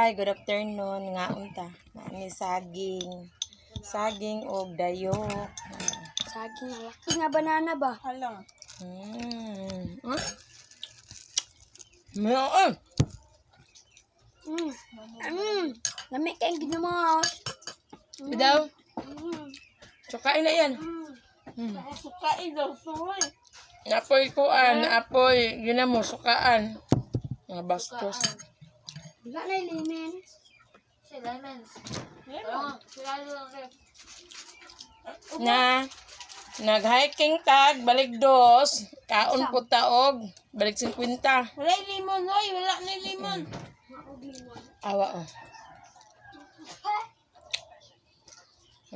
Hi, good afternoon. Nga unta. Ni saging. Saging og dayok. Saging laki nga banana ba? Halang. Huh? Meron. Lami kayong ginamos. Bidaw. Sukain na yan. Sukain daw, suway. Apoy kuan, apoy. Yun na mo, sukaan. Mga bastos. Wala na ilimin. Na, nag-hiking tag, balik dos. Kaon po taog, balik 50. Wala limon, oy. Wala na limon. Awa oh.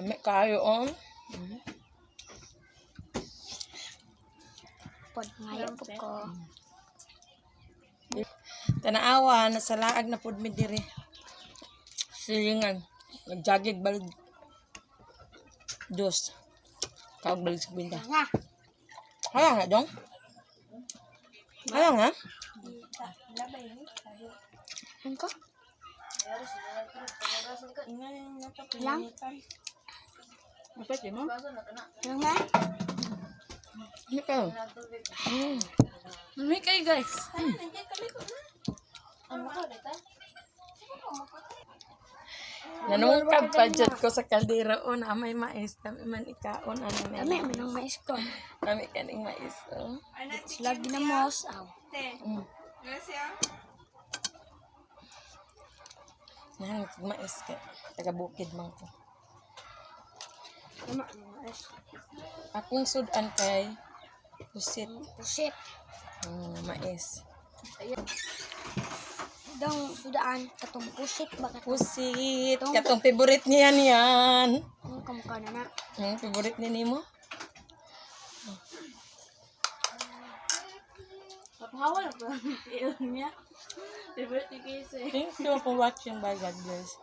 Mami kayo oh. Pod ngayon po ko. Tanaawa, nasa laag na pud mi diri. Silingan. Nagjagig balik. Dos. Kaog balik 50. Nga. Kaya nga dong? Kaya nga? Ano ko? Lang? Mapit mo? Lang na? Ano kayo? Ano kayo guys? Nanungkab pa dyan ko sa kaldero o na may mais. Kami man ikaon. Ano na Lami, manang mais ko. kami kaning mais. Oh. Sila ginamos. Aw. Nang mais ka. Taga bukid man ko. Lama, mais. Akong sudan kay pusit. Pusit. Mais. Dong sudaan katong pusit ba katong Pusit. Katong favorite niya yan. ang kamukha na na. Favorite ni mo? Papahawa na po. Iyon niya. Favorite ni Casey. Thank you for watching. Bye, God bless.